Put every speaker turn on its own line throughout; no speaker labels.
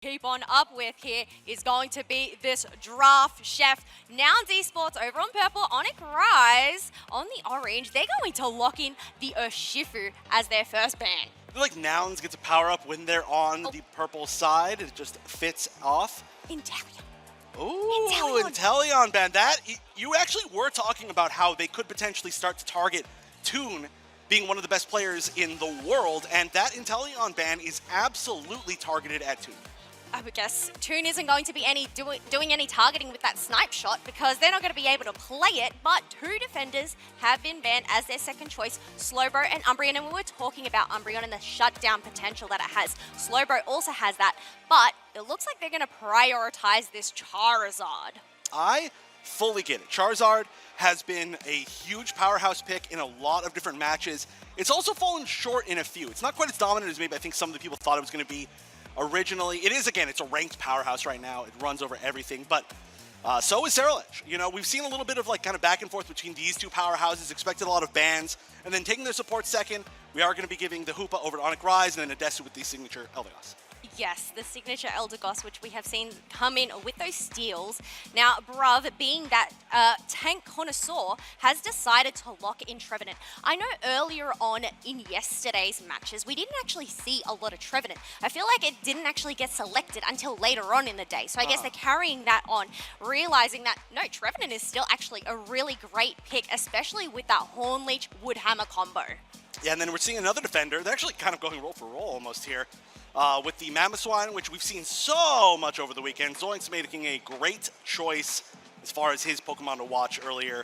keep on up with here is going to be this draft chef. Nouns Esports over on purple, Onic Rise on the orange. They're going to lock in the Urshifu as their first ban.
I feel like Nouns gets a power up when they're on the purple side. It just fits off.
Inteleon.
Ooh, Inteleon ban. You actually were talking about how they could potentially start to target Toon being one of the best players in the world, and that Inteleon ban is absolutely targeted at Toon.
I would guess Toon isn't going to be doing any targeting with that snipe shot because they're not going to be able to play it, but two defenders have been banned as their second choice, Slowbro and Umbreon, and we were talking about Umbreon and the shutdown potential that it has. Slowbro also has that, but it looks like they're going to prioritize this Charizard.
I fully get it. Charizard has been a huge powerhouse pick in a lot of different matches. It's also fallen short in a few. It's not quite as dominant as maybe I think some of the people thought it was going to be originally. It is, again, it's a ranked powerhouse right now. It runs over everything, but so is Ceruledge. You know, we've seen a little bit of like kind of back and forth between these two powerhouses, expected a lot of bans, and then taking their support second, we are going to be giving the Hoopa over to Onic Rise and then Adesu with the signature Eldegoss.
Yes, the signature Eldegoss, which we have seen come in with those steals. Now, Bruv, being that tank connoisseur, has decided to lock in Trevenant. I know earlier on in yesterday's matches, we didn't actually see a lot of Trevenant. I feel like it didn't actually get selected until later on in the day. So I guess they're carrying that on, realizing that, no, Trevenant is still actually a really great pick, especially with that Hornleech Woodhammer combo.
Yeah, and then we're seeing another defender. They're actually kind of going roll for roll almost here. With the Mamoswine, which we've seen so much over the weekend. Zoinks making a great choice as far as his Pokemon to watch earlier.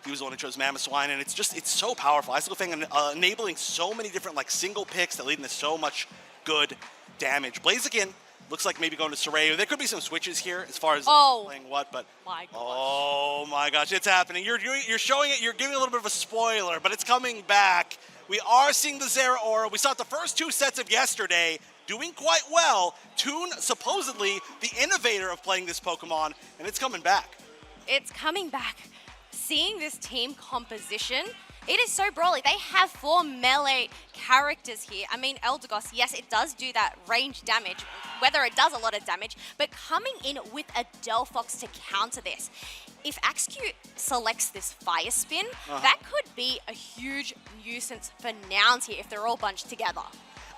He was the one who chose Mamoswine, and it's so powerful. I still think enabling so many different like single picks that lead into so much good damage. Blaziken looks like maybe going to Soraya. There could be some switches here as far as playing what, but oh my gosh, it's happening. You're showing it. You're giving a little bit of a spoiler, but it's coming back. We are seeing the Zeraora. We saw it the first two sets of yesterday. Doing quite well. Toon, supposedly the innovator of playing this Pokemon, and it's coming back.
It's coming back. Seeing this team composition, it is so brawly. They have 4 melee characters here. I mean, Eldegoss, yes, it does do that range damage, whether it does a lot of damage, but coming in with a Delphox to counter this. If Axecute selects this Fire Spin, that could be a huge nuisance for Nouns here if they're all bunched together.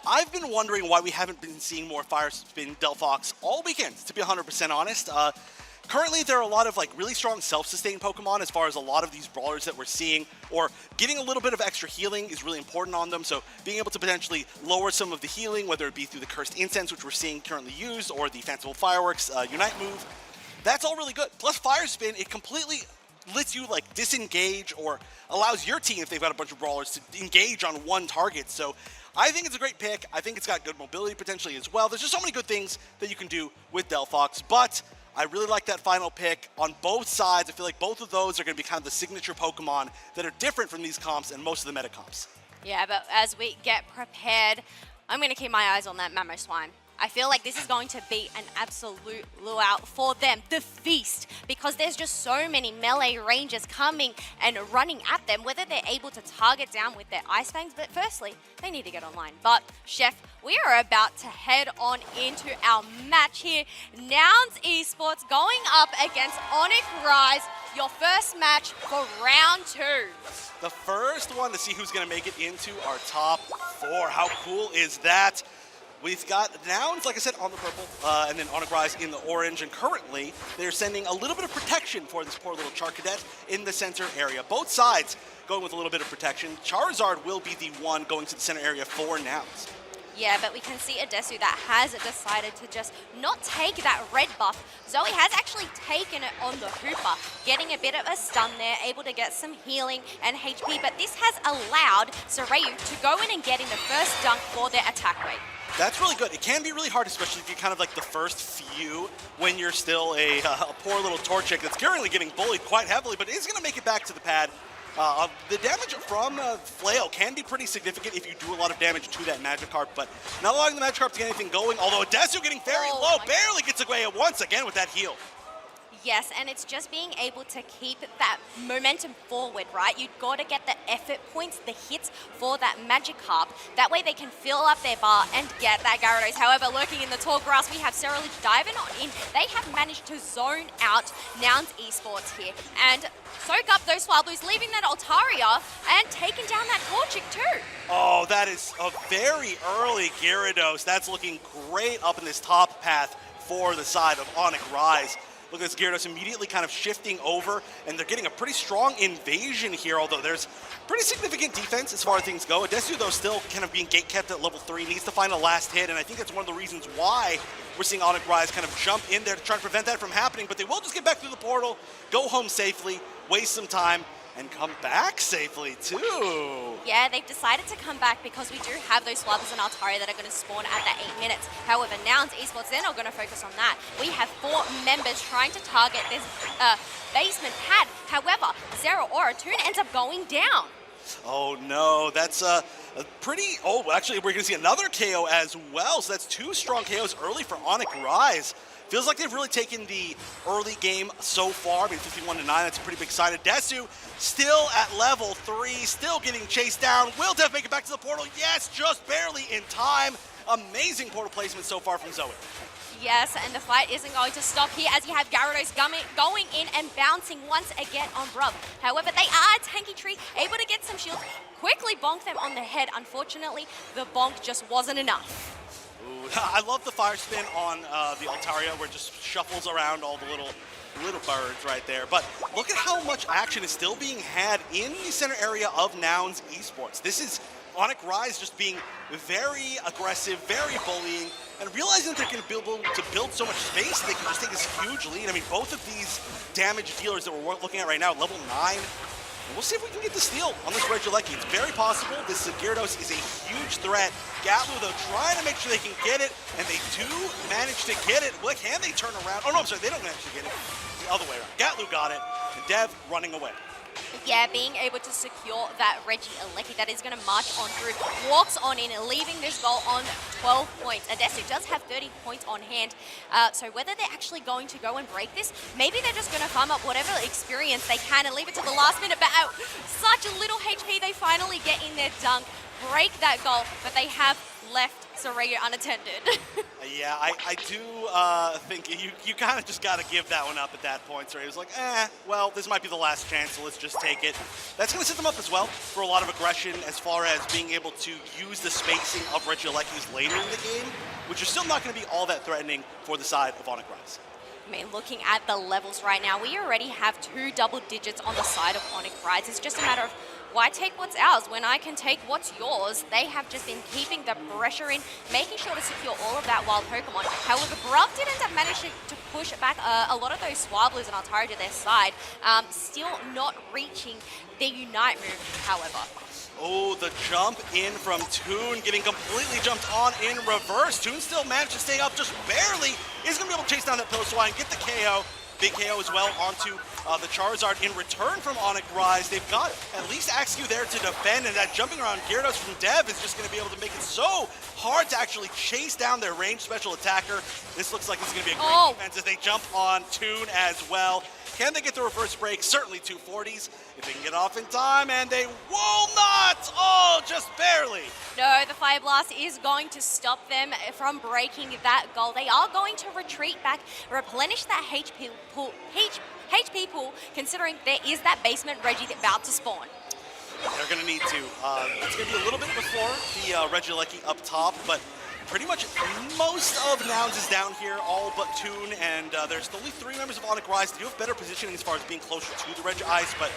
I've been wondering why we haven't been seeing more Fire Spin Delphox all weekend, to be 100% honest. Currently, there are a lot of like really strong self-sustained Pokemon as far as a lot of these brawlers that we're seeing, or getting a little bit of extra healing is really important on them. So being able to potentially lower some of the healing, whether it be through the Cursed Incense, which we're seeing currently used, or the Fanciful Fireworks Unite move, that's all really good. Plus Fire Spin, it completely lets you like disengage or allows your team, if they've got a bunch of brawlers, to engage on one target. So I think it's a great pick. I think it's got good mobility potentially as well. There's just so many good things that you can do with Delphox, but I really like that final pick on both sides. I feel like both of those are going to be kind of the signature Pokemon that are different from these comps and most of the meta comps.
Yeah, but as we get prepared, I'm going to keep my eyes on that Mamoswine. I feel like this is going to be an absolute luau for them, the feast, because there's just so many melee rangers coming and running at them, whether they're able to target down with their Ice Fangs, but firstly, they need to get online. But, Chef, we are about to head on into our match here. Nouns Esports going up against Onic Rise, your first match for round 2.
The first one to see who's going to make it into our top 4. How cool is that? We've got Nouns, like I said, on the purple, and then Onic Rise in the orange, and currently they're sending a little bit of protection for this poor little Charcadet in the center area. Both sides going with a little bit of protection. Charizard will be the one going to the center area for Nouns.
Yeah, but we can see Adesu that has decided to just not take that red buff. Zoe has actually taken it on the Hooper, getting a bit of a stun there, able to get some healing and HP, but this has allowed Soraya to go in and get in the first dunk for their attack rate.
That's really good. It can be really hard, especially if you're kind of like the first few when you're still a poor little Torchic that's currently getting bullied quite heavily, but is going to make it back to the pad. The damage from Flail can be pretty significant if you do a lot of damage to that Magikarp, but not allowing the Magikarp to get anything going, although Adesu getting very low, barely gets away once again with that heal.
Yes, and it's just being able to keep that momentum forward, right? You've got to get the effort points, the hits for that Magikarp. That way they can fill up their bar and get that Gyarados. However, lurking in the tall grass, we have Cerelich diving on in. They have managed to zone out Nouns Esports here and soak up those Swablues, leaving that Altaria and taking down that Torchic too.
Oh, that is a very early Gyarados. That's looking great up in this top path for the side of Onic Rise. Look at this Gyarados immediately kind of shifting over, and they're getting a pretty strong invasion here, although there's pretty significant defense as far as things go. Desu, though, still kind of being gate-kept at level 3, needs to find a last hit, and I think that's one of the reasons why we're seeing Onic Rise kind of jump in there to try to prevent that from happening, but they will just get back through the portal, go home safely, waste some time, and come back safely, too.
Yeah, they've decided to come back because we do have those Swablues and Altaria that are going to spawn at that 8 minutes. However, Nouns Esports, they're not going to focus on that. We have 4 members trying to target this basement pad. However, Zero Aura Toon ends up going down.
Oh, no, that's a pretty... Oh, actually, we're going to see another KO as well, so that's 2 strong KOs early for Onic Rise. Feels like they've really taken the early game so far. I mean, 51-9, that's a pretty big side. Desu still at level 3, still getting chased down. Will Dev make it back to the portal? Yes, just barely in time. Amazing portal placement so far from Zoe.
Yes, and the fight isn't going to stop here as you have Gyarados going in and bouncing once again on Bruv. However, they are Tanky Tree, able to get some shields, quickly bonk them on the head. Unfortunately, the bonk just wasn't enough.
Ooh, I love the fire spin on the Altaria where it just shuffles around all the little birds right there. But look at how much action is still being had in the center area of Nouns Esports. This is Onic Rise just being very aggressive, very bullying, and realizing that they're going to be able to build so much space, they can just take this huge lead. I mean, both of these damage dealers that we're looking at right now, level 9, and we'll see if we can get the steal on this Regieleki. It's very possible. This Gyarados is a huge threat. Gatlu, though, trying to make sure they can get it, and they do manage to get it. What can they turn around? Oh, no, I'm sorry, they don't manage to get it. The other way around. Gatlu got it, and Dev running away.
Yeah, being able to secure that Regieleki that is going to march on through, walks on in, leaving this goal on 12 points. Desu does have 30 points on hand, so whether they're actually going to go and break this, maybe they're just going to farm up whatever experience they can and leave it to the last minute, but at such a little HP, they finally get in their dunk, break that goal, but they have left Soraya unattended.
Yeah, I do think you kind of just got to give that one up at that point. Soraya was like, well, this might be the last chance, so let's just take it. That's going to set them up as well for a lot of aggression as far as being able to use the spacing of Regielekis later in the game, which is still not going to be all that threatening for the side of Onic Rise.
I mean, looking at the levels right now, we already have 2 double digits on the side of Onic Rise. It's just a matter of why take what's ours when I can take what's yours? They have just been keeping the pressure in, making sure to secure all of that wild Pokemon. However, Bruv did end up managing to push back a lot of those Swablues and Altaria to their side, still not reaching the Unite move, however.
Oh, the jump in from Toon, getting completely jumped on in reverse. Toon still managed to stay up just barely. Is going to be able to chase down that Piloswine and get the KO. Big KO as well onto the Charizard in return from Onic Rise. They've got at least Axew there to defend, and that jumping around Gyarados from Dev is just going to be able to make it so hard to actually chase down their ranged special attacker. This looks like it's going to be a great defense as they jump on Toon as well. Can they get the reverse break? Certainly 240s if they can get off in time, and they will not! Oh, just barely.
No, the Fire Blast is going to stop them from breaking that goal. They are going to retreat back, replenish that HP pool, considering there is that basement Reggie about to spawn.
They're going to need to. It's going to be a little bit before the Regieleki up top, but pretty much most of Nouns is down here, all but Toon, and there's only 3 members of Onic Rise. They do have better positioning as far as being closer to the Regice, but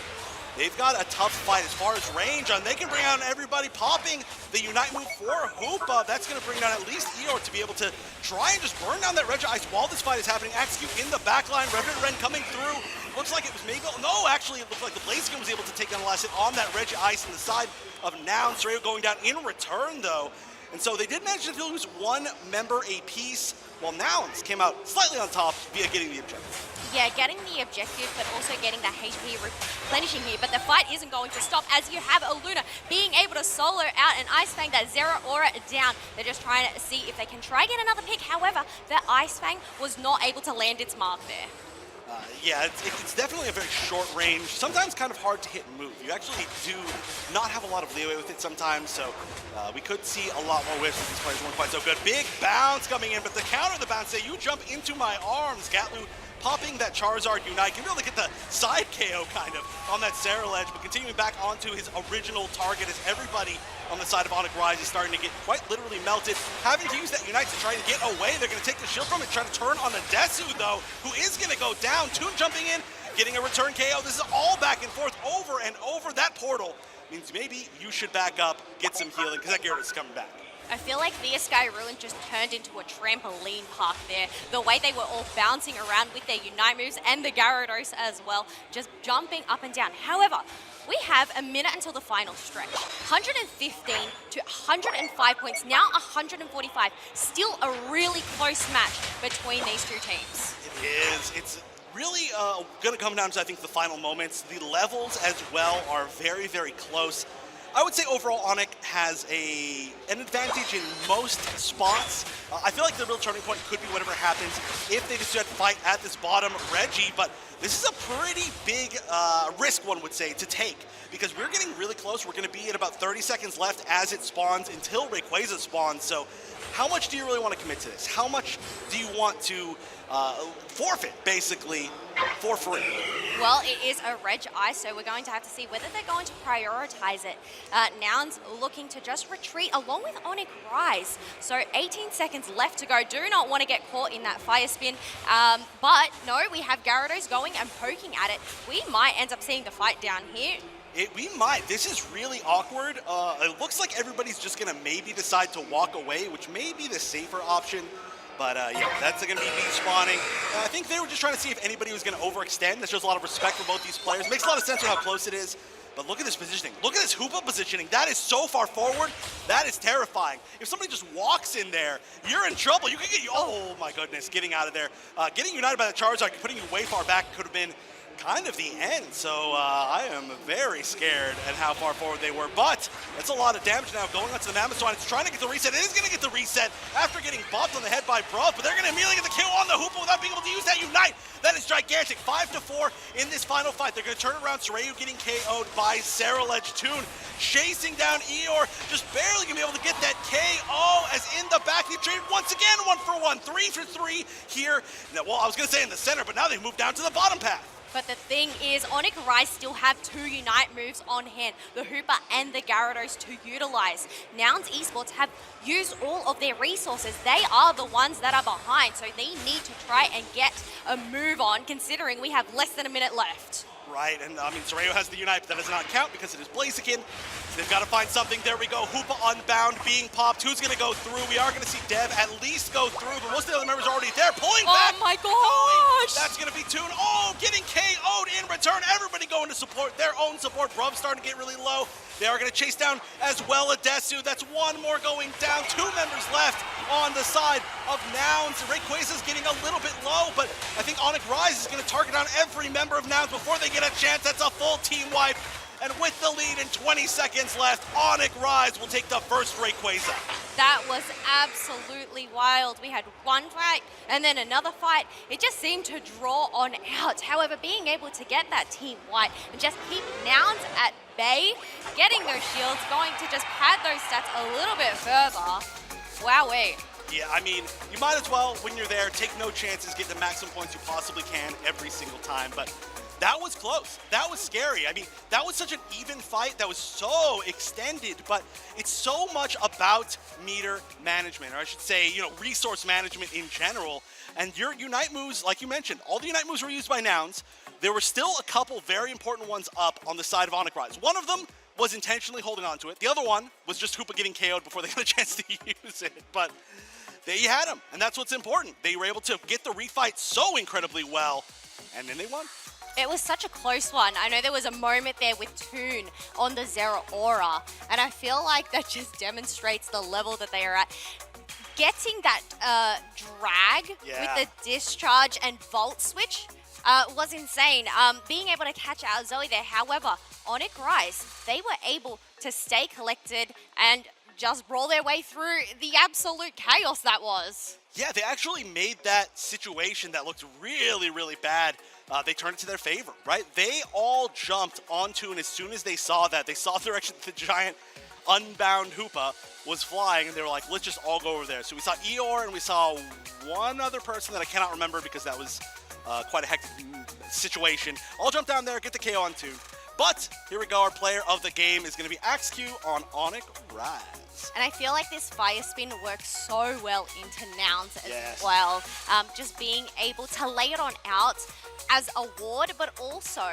they've got a tough fight as far as range, and they can bring out everybody popping the Unite move for Hoopa. That's going to bring down at least Eeyore to be able to try and just burn down that Regice while this fight is happening. Axew in the backline, Revenant Ren coming through. Looks like it was maybe, no, actually it looked like the Blaziken was able to take down the last hit on that Regice on the side of Nouns. Soraya going down in return, though. And so they did manage to lose 1 member apiece, while Nouns came out slightly on top via getting the objective.
Yeah, getting the objective, but also getting that HP replenishing here. But the fight isn't going to stop as you have Aluna being able to solo out an Ice Fang, that Zero Aura down. They're just trying to see if they can try get another pick. However, the Ice Fang was not able to land its mark there.
Yeah, it's definitely a very short range, sometimes kind of hard to hit and move. You actually do not have a lot of leeway with it sometimes, so we could see a lot more whiffs if these players weren't quite so good. Big bounce coming in, but the counter the bounce say, you jump into my arms. Gatlu popping that Charizard Unite. Can really get the side KO kind of on that Sarah ledge, but continuing back onto his original target as everybody on the side of Onic Rise is starting to get quite literally melted. Having to use that Unite to try to get away. They're going to take the shield from it, try to turn on the Desu though, who is going to go down. Toon jumping in, getting a return KO. This is all back and forth over and over. That portal means maybe you should back up, get some healing, because that Gyarados is coming back.
I feel like the Sky Ruin just turned into a trampoline park there. The way they were all bouncing around with their Unite moves and the Gyarados as well, just jumping up and down. However, we have a minute until the final stretch. 115 to 105 points, now 145. Still a really close match between these two teams.
It is. It's really going to come down to, I think, the final moments. The levels as well are very, very close. I would say overall Onic has an advantage in most spots. I feel like the real turning point could be whatever happens if they decide to fight at this bottom Reggie, but this is a pretty big risk, one would say, to take, because we're getting really close. We're going to be at about 30 seconds left as it spawns until Rayquaza spawns, so how much do you really want to commit to this? How much do you want to forfeit, basically, for free?
Well, it is a Reg Ice, so we're going to have to see whether they're going to prioritize it. Nouns looking to just retreat along with Onic Rise. So 18 seconds left to go. Do not want to get caught in that fire spin. But no, we have Gyarados going and poking at it. We might end up seeing the fight down here.
We might. This is really awkward. It looks like everybody's just going to maybe decide to walk away, which may be the safer option. But yeah, that's going to be spawning. I think they were just trying to see if anybody was going to overextend. That shows a lot of respect for both these players. Makes a lot of sense for how close it is. But look at this positioning. Look at this Hoopa positioning. That is so far forward. That is terrifying. If somebody just walks in there, you're in trouble. You could get you. Oh my goodness, getting out of there. Getting united by the Charizard, putting you way far back could have been kind of the end. So I am very scared at how far forward they were. But that's a lot of damage now going onto the Mammoth Swine. It's trying to get the reset. It is going to get the reset after getting bopped on the head by Brav, but they're going to immediately get the kill on the Hoopa without being able to use that Unite. That is gigantic. 5-4 in this final fight. They're going to turn around. Sorayu getting KO'd by Sarah Ledge Toon, chasing down Eeyore, just barely going to be able to get that KO as in the back. They traded once again 1-for-1, 3-for-3 here. Now, well, I was going to say in the center, but now they've moved down to the bottom path.
But the thing is, Onic Rise still have two Unite moves on hand, the Hoopa and the Gyarados to utilize. Nouns Esports have used all of their resources. They are the ones that are behind, so they need to try and get a move on, considering we have less than a minute left.
Right, and I mean, Sorayu has the Unite, but that does not count because it is Blaziken. They've got to find something. There we go. Hoopa Unbound being popped. Who's going to go through? We are going to see Dev at least go through, but most of the other members are already there. Pulling back.
Oh my gosh!
That's going to be Toon. Oh, getting KO'd in return. Everybody going to support their own support. Brub's starting to get really low. They are going to chase down as well a Desu. That's one more going down. Two members left on the side of Nouns. Rayquaza's getting a little bit low, but I think Onic Rise is going to target down every member of Nouns before they get a chance. That's a full team wipe. And with the lead and 20 seconds left, Onic Rise will take the first Rayquaza.
That was absolutely wild. We had one fight and then another fight. It just seemed to draw on out. However, being able to get that team white and just keep Nouns at bay, getting those shields, going to just pad those stats a little bit further. Wowee.
Yeah, I mean, you might as well, when you're there, take no chances, get the maximum points you possibly can every single time. But that was close. That was scary. I mean, that was such an even fight that was so extended, but it's so much about meter management, or I should say, you know, resource management in general. And your Unite moves, like you mentioned, all the Unite moves were used by Nouns. There were still a couple very important ones up on the side of Onic Rise. One of them was intentionally holding on to it. The other one was just Hoopa getting KO'd before they got a chance to use it. But there you had them, and that's what's important. They were able to get the refight so incredibly well, and then they won.
It was such a close one. I know there was a moment there with Toon on the Zera Aura, and I feel like that just demonstrates the level that they are at. Getting that drag with the discharge and volt switch was insane. Being able to catch out Zoe there, however, Onic Rise, they were able to stay collected and just brawl their way through the absolute chaos that was.
Yeah, they actually made that situation that looked really, really bad. They turned it to their favor, right? They all jumped onto, and as soon as they saw that, they saw the direction the giant unbound Hoopa was flying, and they were like, let's just all go over there. So we saw Eeyore, and we saw one other person that I cannot remember because that was quite a hectic situation. All jump down there, get the KO on Toon. But here we go, our player of the game is going to be AxeQ on Onic Rise.
And I feel like this fire spin works so well into Nouns as
Yes.
well. Just being able to lay it on out as a ward, but also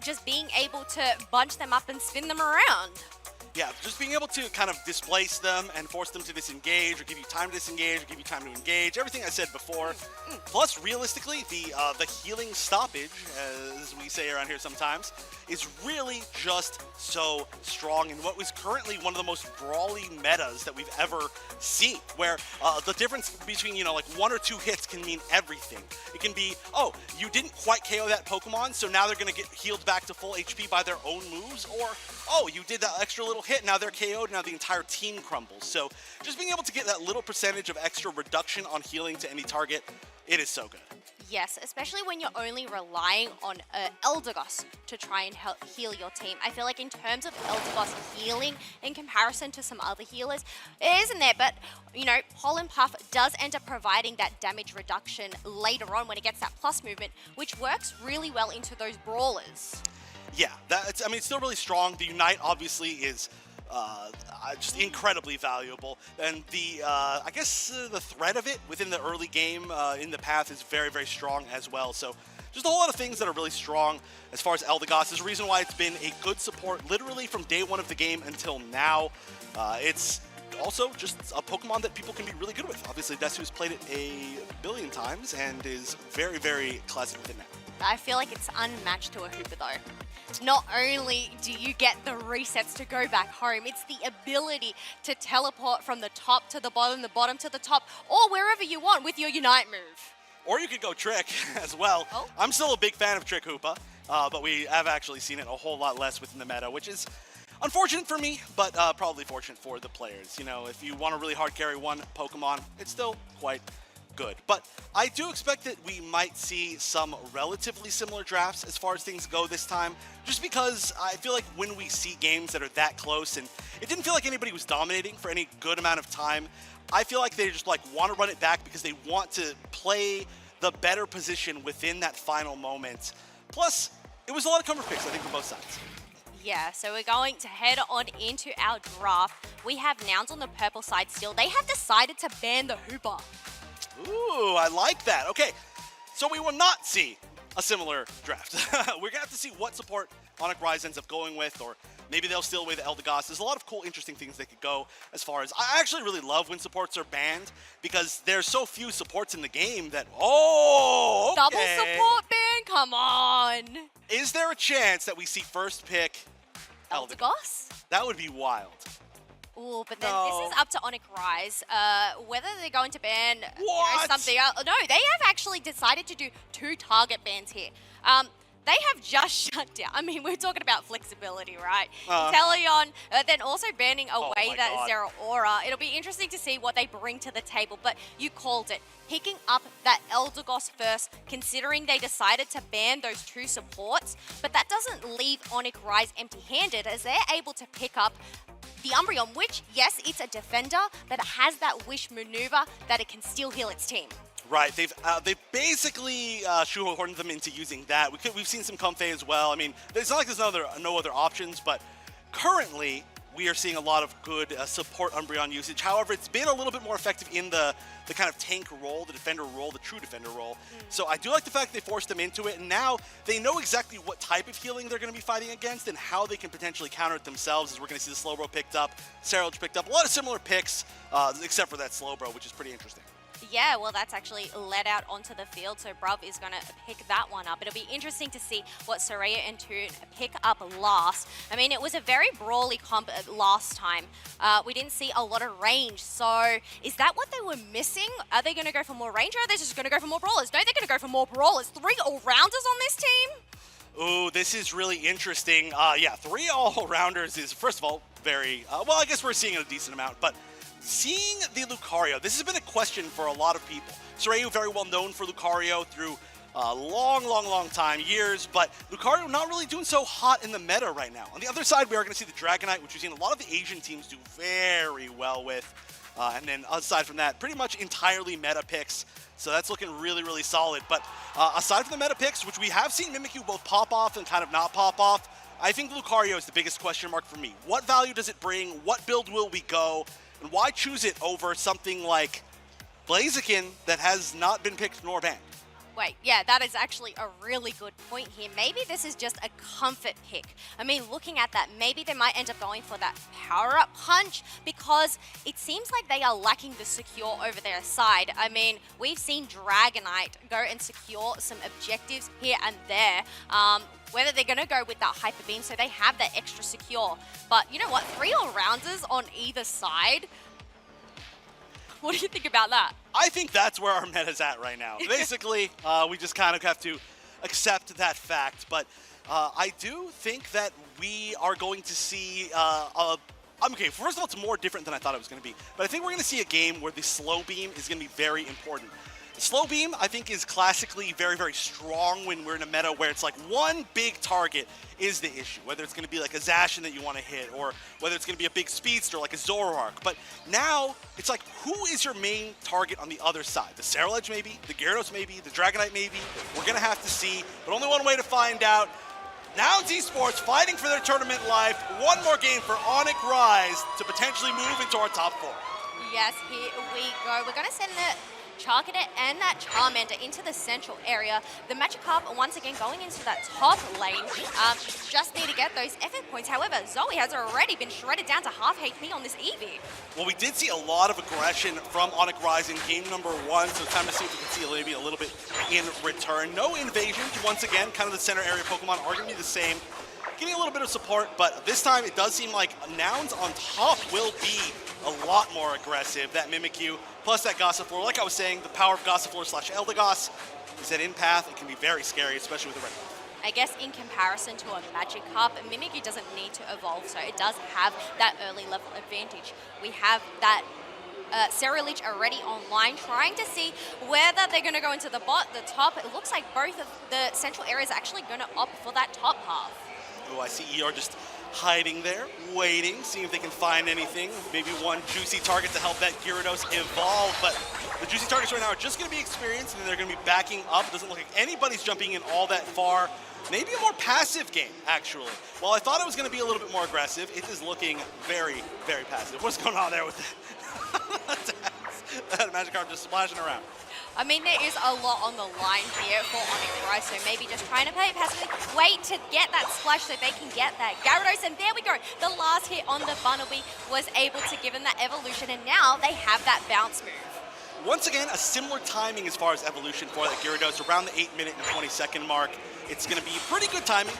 just being able to bunch them up and spin them around.
Yeah, just being able to kind of displace them and force them to disengage, or give you time to disengage, or give you time to engage. Everything I said before. Plus, realistically, the healing stoppage, as we say around here sometimes, is really just so strong in what was currently one of the most brawly metas that we've ever seen, where the difference between, you know, like 1 or 2 hits can mean everything. It can be, oh, you didn't quite KO that Pokemon, so now they're going to get healed back to full HP by their own moves, or, oh, you did that extra little hit, now they're KO'd, now the entire team crumbles. So just being able to get that little percentage of extra reduction on healing to any target, it is so good.
Yes, especially when you're only relying on Eldegoss to try and help heal your team. I feel like in terms of Eldegoss healing, in comparison to some other healers, it isn't there, but, you know, Pollen Puff does end up providing that damage reduction later on when it gets that plus movement, which works really well into those brawlers.
Yeah, I mean, it's still really strong. The Unite obviously is just incredibly valuable, and I guess the threat of it within the early game in the path is very, very strong as well. So just a whole lot of things that are really strong as far as Eldegoss. There's a reason why it's been a good support literally from day one of the game until now. It's also just a Pokemon that people can be really good with. Obviously, Desu's played it a billion times and is very, very classic with it now.
I feel like it's unmatched to a Hooper though. Not only do you get the resets to go back home, it's the ability to teleport from the top to the bottom to the top, or wherever you want with your Unite move.
Or you could go Trick as well.
Oh.
I'm still a big fan of Trick Hoopa, but we have actually seen it a whole lot less within the meta, which is unfortunate for me, but probably fortunate for the players. You know, if you want to really hard carry one Pokemon, it's still quite good. But I do expect that we might see some relatively similar drafts as far as things go this time, just because I feel like when we see games that are that close, and it didn't feel like anybody was dominating for any good amount of time, I feel like they just like want to run it back because they want to play the better position within that final moment. Plus, it was a lot of cover picks, I think, for both sides.
Yeah, so we're going to head on into our draft. We have Nouns on the purple side still. They have decided to ban the Hooper.
Ooh, I like that. Okay, so we will not see a similar draft. We're going to have to see what support Onic Rise ends up going with, or maybe they'll steal away the Eldegoss. There's a lot of cool, interesting things they could go as far as... I actually really love when supports are banned, because there's so few supports in the game that... Oh, okay.
Double support ban? Come on.
Is there a chance that we see first pick
Eldegoss?
That would be wild.
Ooh, but then
No.
this is up to Onic Rise. Whether they're going to ban
What?
something else. No, they have actually decided to do 2 target bans here. They have just shut down. I mean, we're talking about flexibility, right? Inteleon, then also banning away
my
that
God.
Zeraora. It'll be interesting to see what they bring to the table, but you called it. Picking up that Eldegoss first, considering they decided to ban those 2 supports, but that doesn't leave Onic Rise empty-handed, as they're able to pick up the Umbreon, which, yes, it's a defender, but it has that wish maneuver that it can still heal its team.
Right, they've basically shoehorned them into using that. We've seen some Comfey as well. I mean, it's not like there's no other options, but currently we are seeing a lot of good support Umbreon usage. However, it's been a little bit more effective in the kind of tank role, the defender role, the true defender role. So I do like the fact they forced them into it, and now they know exactly what type of healing they're going to be fighting against and how they can potentially counter it themselves, as we're going to see the Slowbro picked up, Serrage picked up, a lot of similar picks, except for that Slowbro, which is pretty interesting.
Yeah, well, that's actually led out onto the field, so Bruv is going to pick that one up. It'll be interesting to see what Soraya and Toon pick up last. I mean, it was a very brawly comp last time. We didn't see a lot of range, so is that what they were missing? Are they going to go for more range, or are they just going to go for more brawlers? No, they're going to go for more brawlers. 3 all-rounders on this team?
Ooh, this is really interesting. Yeah, 3 all-rounders is, first of all, very, well, I guess we're seeing a decent amount, but seeing the Lucario, this has been a question for a lot of people. Soraya, very well known for Lucario through a long time, years, but Lucario not really doing so hot in the meta right now. On the other side, we are going to see the Dragonite, which we've seen a lot of the Asian teams do very well with. And then aside from that, pretty much entirely meta picks. So that's looking really solid. But aside from the meta picks, which we have seen Mimikyu both pop off and kind of not pop off, I think Lucario is the biggest question mark for me. What value does it bring? What build will we go? And why choose it over something like Blaziken that has not been picked nor banned?
Wait, yeah, that is actually a really good point here. Maybe this is just a comfort pick. I mean, looking at that, maybe they might end up going for that power-up punch because it seems like they are lacking the secure over their side. I mean, we've seen Dragonite go and secure some objectives here and there. Whether they're going to go with that Hyper Beam so they have that extra secure. But you know what? 3 all-rounders on either side. What do you think about that?
I think that's where our meta's at right now. Basically, we just kind of have to accept that fact. But I do think that we are going to see okay, first of all, it's more different than I thought it was going to be. But I think we're going to see a game where the slow beam is going to be very important. The slow beam, I think, is classically very strong when we're in a meta where it's like one big target is the issue. Whether it's going to be like a Zacian that you want to hit, or whether it's going to be a big speedster like a Zoroark. But now, it's like, who is your main target on the other side? The Ceruledge maybe? The Gyarados maybe? The Dragonite maybe? We're going to have to see. But only one way to find out. Nouns Esports fighting for their tournament life. One more game for Onic Rise to potentially move into our top 4.
Yes, here we go. We're going to send the Charcadet and that Charmander into the central area. The Magikarp once again going into that top lane. Just need to get those effort points. However, Zoe has already been shredded down to half HP on this Eevee.
Well, we did see a lot of aggression from Onic Rise in game number 1, so it's time to see if we can see maybe a little bit in return. No invasions. Once again, kind of the center area Pokemon are going to be the same. Getting a little bit of support, but this time it does seem like Nouns on top will be a lot more aggressive. That Mimikyu, plus that Gossifleur. Like I was saying, the power of Gossifleur / Eldegoss is that in path, it can be very scary, especially with the red buff.
I guess in comparison to a Magikarp, Mimikyu doesn't need to evolve, so it does have that early level advantage. We have that Ceruledge already online, trying to see whether they're going to go into the top. It looks like both of the central areas are actually going to opt for that top half.
Oh, I see ER just hiding there, waiting, seeing if they can find anything. Maybe one juicy target to help that Gyarados evolve, but the juicy targets right now are just going to be experienced, and they're going to be backing up. It doesn't look like anybody's jumping in all that far. Maybe a more passive game, actually. While I thought it was going to be a little bit more aggressive, it is looking very passive. What's going on there with that? That Magikarp just splashing around.
I mean, there is a lot on the line here for Onic Rise, so maybe just trying to play it passively, wait to get that splash so they can get that Gyarados, and there we go. The last hit on the Bunnelby was able to give them that evolution, and now they have that bounce move.
Once again, a similar timing as far as evolution for that Gyarados, around the 8-minute and 20-second mark. It's going to be pretty good timing.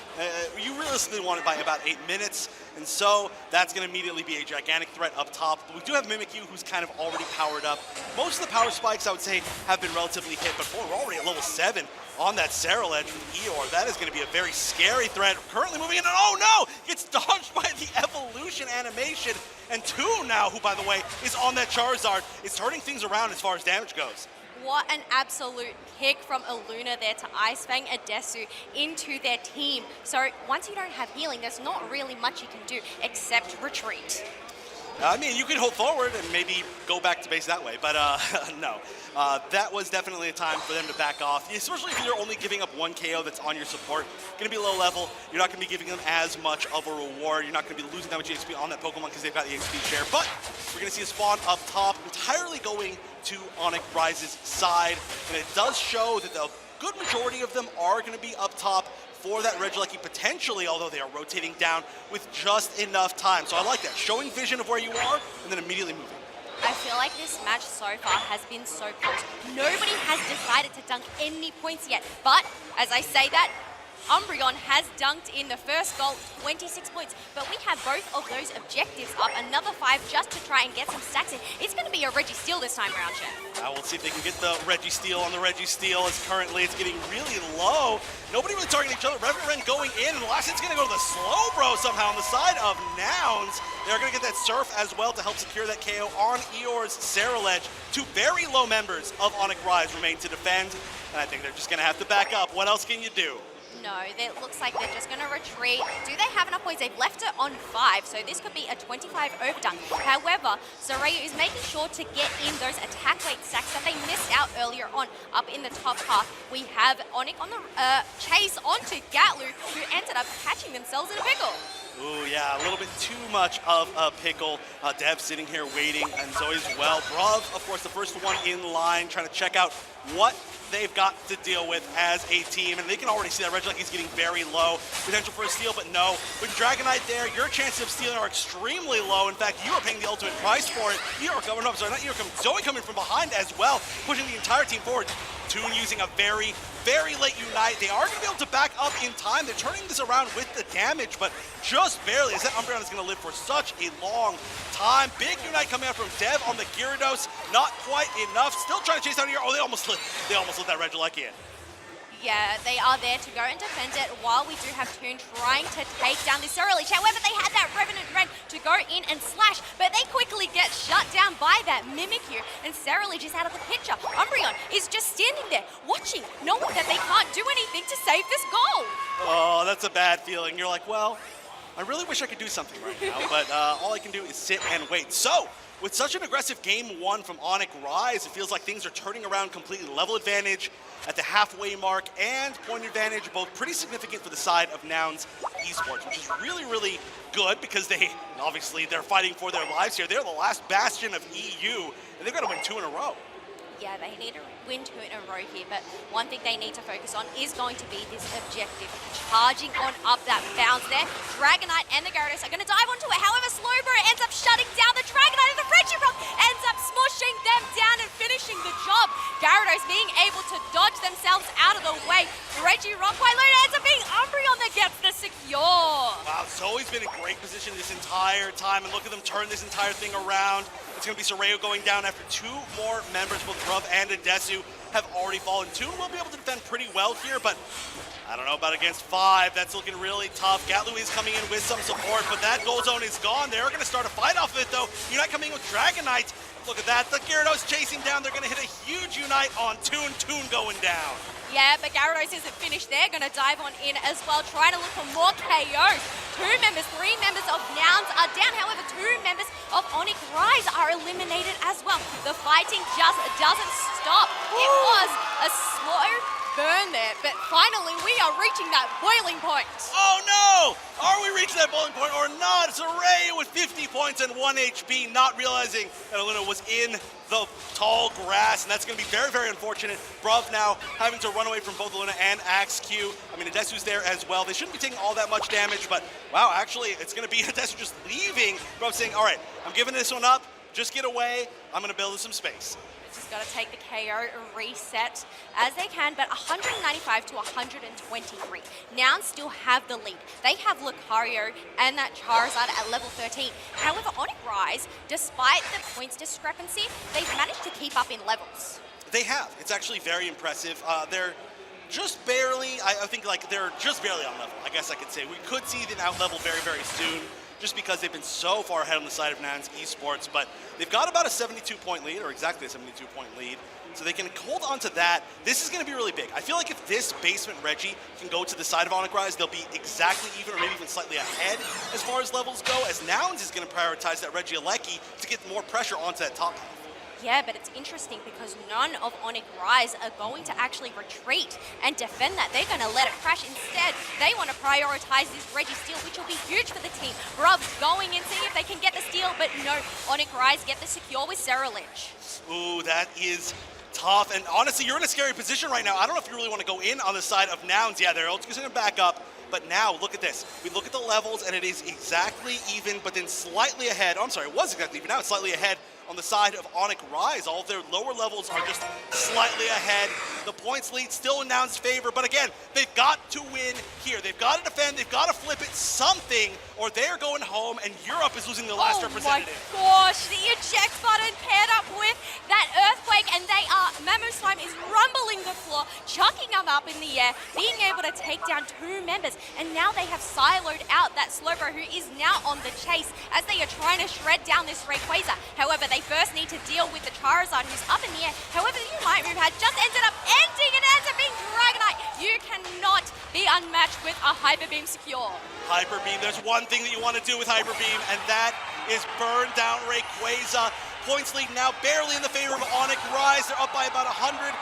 You realistically want it by about 8 minutes, and so that's going to immediately be a gigantic threat up top. But we do have Mimikyu, who's kind of already powered up. Most of the power spikes, I would say, have been relatively hit, but we're already at level 7 on that Ceruledge with Eeyore. That is going to be a very scary threat. Currently moving in, and oh no! Gets dodged by the evolution animation, and Toon now, who by the way, is on that Charizard, is turning things around as far as damage goes.
What an absolute pick from Illuna there to Ice Fang Adesu into their team. So once you don't have healing, there's not really much you can do except retreat.
I mean, you could hold forward and maybe go back to base that way, but no. That was definitely a time for them to back off, especially if you're only giving up one KO that's on your support. Going to be low level. You're not going to be giving them as much of a reward. You're not going to be losing that much HP on that Pokemon because they've got the HP share, but we're going to see a spawn up top entirely going to Onic Rise's side, and it does show that the good majority of them are going to be up top for that Regieleki potentially, although they are rotating down with just enough time. So I like that, showing vision of where you are and then immediately moving.
I feel like this match so far has been so close. Nobody has decided to dunk any points yet, but as I say that, Umbreon has dunked in the first goal, 26 points, but we have both of those objectives up, another 5 just to try and get some stacks in. It's going to be a Reggie steal this time around, Chef.
We'll see if they can get the Reggie steal on the Reggie steal, as currently it's getting really low. Nobody really targeting each other. Reverend Ren going in, and the last hit's going to go to the slow bro somehow on the side of Nouns. They're going to get that Surf as well to help secure that KO on Eeyore's Saraledge. 2 very low members of Onic Rise remain to defend, and I think they're just going to have to back up. What else can you do?
No, it looks like they're just going to retreat. Do they have enough points? They've left it on 5, so this could be a 25 overdunk. However, Zorayu is making sure to get in those attack weight stacks that they missed out earlier on up in the top half. We have Onic on the chase onto Gatlu, who ended up catching themselves in a pickle.
Ooh, yeah, a little bit too much of a pickle. Dev sitting here waiting, and Zoe as well. Bruv, of course, the first one in line, trying to check out what they've got to deal with as a team, and they can already see that Regieleki is getting very low. Potential for a steal, but no. With Dragonite there, your chances of stealing are extremely low. In fact, you are paying the ultimate price for it. Zoe coming from behind as well, pushing the entire team forward. Toon using a very, very late Unite. They are going to be able to back up in time. They're turning this around with the damage, but just barely, as that Umbreon is going to live for such a long time. Big Unite coming out from Dev on the Gyarados. Not quite enough. Still trying to chase down here. Oh, they almost let that Regieleki in.
Yeah, they are there to go and defend it while we do have Toon trying to take down this early. However, they had that Revenant Ren to go in and slash, but they quickly get shut down by that Mimikyu, and Saraledge is out of the picture. Umbreon is just standing there, watching, knowing that they can't do anything to save this goal.
Oh, that's a bad feeling. You're like, well, I really wish I could do something right now, but all I can do is sit and wait. So, with such an aggressive game 1 from Onic Rise, it feels like things are turning around completely. Level advantage at the halfway mark and point advantage, both pretty significant for the side of Nouns Esports, which is really, really good because they're fighting for their lives here. They're the last bastion of EU, and they've got to win 2 in a row.
Yeah, they need to win 2 in a row here, but one thing they need to focus on is going to be this objective. Charging on up that bounce there. Dragonite and the Gyarados are going to dive onto it. However, Slowbro ends up shutting down the Dragonite, and the Friendship Rock ends up smushing them down and finishing the job. Gyarados being able to dodge themselves out of the way. Reggie Rock quite low, ends up being Umbreon that gets the secure.
Wow, Zoe's been in great position this entire time, and look at them turn this entire thing around. It's going to be Soreo going down after 2 more members, both Bruv and Adesu, have already fallen. Toon will be able to defend pretty well here, but I don't know about against 5. That's looking really tough. Gatlu is coming in with some support, but that goal zone is gone. They're going to start a fight off of it, though. Unite coming in with Dragonite. Look at that. The Gyarados chasing down. They're going to hit a huge Unite on Toon. Toon going down.
Yeah, but Gyarados isn't finished. They're going to dive on in as well, trying to look for more KOs. 2 members, 3 members of Nouns are down. However, 2 members of Onic Rise are eliminated as well. The fighting just doesn't stop. It was a slow burn there, but finally we are reaching that boiling point.
Oh no! Are we reaching that boiling point or not? Zorayu with 50 points and 1 HP, not realizing that Luna was in the tall grass, and that's going to be very, very unfortunate. Bruv now having to run away from both Luna and Axe-Q. I mean, Adesu's there as well. They shouldn't be taking all that much damage, but wow, actually, it's going to be Adesu just leaving. Bruv saying, all right, I'm giving this one up. Just get away. I'm going to build some space.
Just got to take the KO reset as they can, but 195 to 123. Nouns still have the lead. They have Lucario and that Charizard at level 13. However, Onic Rise, despite the points discrepancy, they've managed to keep up in levels.
They have. It's actually very impressive. They're just barely, I think like they're just barely on level, I guess I could say. We could see them out level very, very soon, just because they've been so far ahead on the side of Nouns Esports, but they've got about a 72-point lead, or exactly a 72-point lead, so they can hold on to that. This is going to be really big. I feel like if this basement Reggie can go to the side of Onic Rise, they'll be exactly even, or maybe even slightly ahead as far as levels go, as Nouns is going to prioritize that Regieleki to get more pressure onto that top half.
Yeah, but it's interesting because none of Onic Rise are going to actually retreat and defend that. They're going to let it crash. Instead, they want to prioritize this Reggie steal, which will be huge for the team. Bruv going in, seeing if they can get the steal, but no, Onic Rise get the secure with Saraledge.
Ooh, that is tough. And honestly, you're in a scary position right now. I don't know if you really want to go in on the side of Nouns. Yeah, they're just going to back up. But now, look at this. We look at the levels, and it is exactly even, but then slightly ahead. Oh, I'm sorry, it was exactly even. Now it's slightly ahead on the side of Onic Rise. All of their lower levels are just slightly ahead. The points lead still in Nouns' favor, but again, they've got to win here. They've got to defend, they've got to flip it something, or they're going home, and Europe is losing the last representative.
Oh my gosh, the eject button paired up with that earthquake, and Mamo Slime is rumbling the floor, chucking them up in the air, being able to take down 2 members, and now they have siloed out that Slowbro, who is now on the chase as they are trying to shred down this Rayquaza. However, they first need to deal with the Charizard, who's up in the air. However, the Unite move had just ended up ending, and ends up being Dragonite. You cannot be unmatched with a Hyper Beam secure.
Hyper Beam, there's one thing that you want to do with Hyper Beam, and that is burn down Rayquaza. Points lead now barely in the favor of Onic Rise. They're up by about 108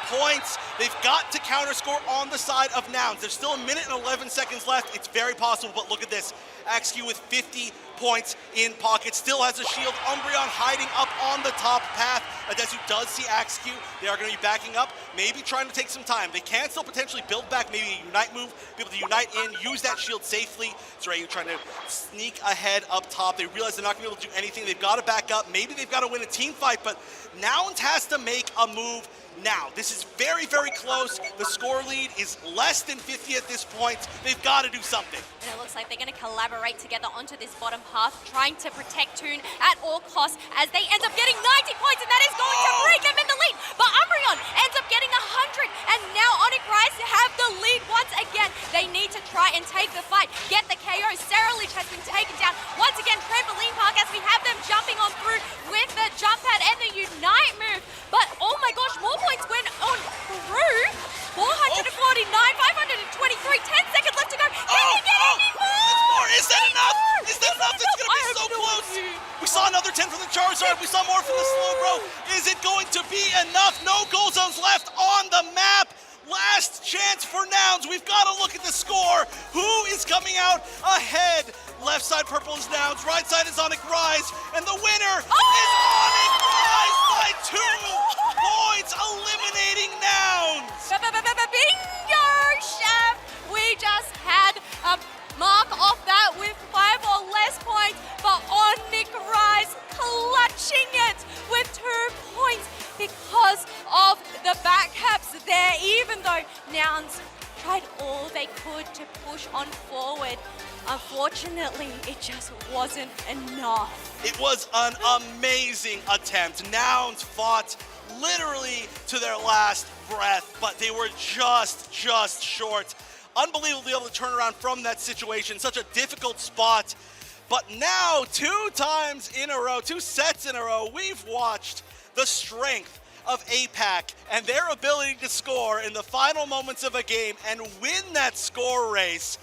points. They've got to counter score on the side of Nouns. There's still 1 minute and 11 seconds left. It's very possible, but look at this. Axew with 50 points in pocket, still has a shield. Umbreon hiding up on the top path. Adesu does see Axew. They are going to be backing up, maybe trying to take some time. They can still potentially build back, maybe a Unite move, be able to Unite in, use that shield safely. Zerayu trying to sneak ahead up top. They realize they're not going to be able to do anything. They've got to back up. Maybe they've got to win a team fight, but Nouns has to make a move now. This is very, very close. The score lead is less than 50 at this point. They've got to do something.
And it looks like they're going to collaborate together onto this bottom half, trying to protect Toon at all costs as they end up getting 90 points, and that is going to break them in the lead. But Umbreon ends up getting 100, and now Onic Rise have the lead once again. They need to try and take the fight, get the KO. Sarah Leach has been taken down. Once again, Trampoline Park as we have them jumping on through with the jump pad and the Unite move. But oh my gosh, more points went on through. 449, 523, 10 seconds left to go. Can you get any more?
Is that enough? Is that enough? It's going to be so close. We saw another 10 from the Charizard. We saw more from the Slowbro. Is it going to be enough? No goal zones left on the map. Last chance for Nouns. We've got to look at the score. Who is coming out ahead? Left side purple is Nouns. Right side is Onic Rise. And the winner is Onic Rise by 2 points, eliminating Nouns.
Bingo, chef! We just had a mark off that with 5 or less points, but Onic Rise clutching it with 2 points because of the back caps there, even though Nouns tried all they could to push on forward. Unfortunately, it just wasn't enough.
It was an amazing attempt. Nouns fought literally to their last breath, but they were just short. Unbelievably able to turn around from that situation. Such a difficult spot. But now, 2 times in a row, 2 sets in a row, we've watched the strength of APAC and their ability to score in the final moments of a game and win that score race.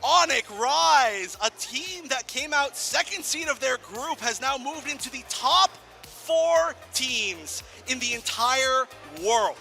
Onic Rise, a team that came out 2nd seed of their group, has now moved into the top 4 teams in the entire world.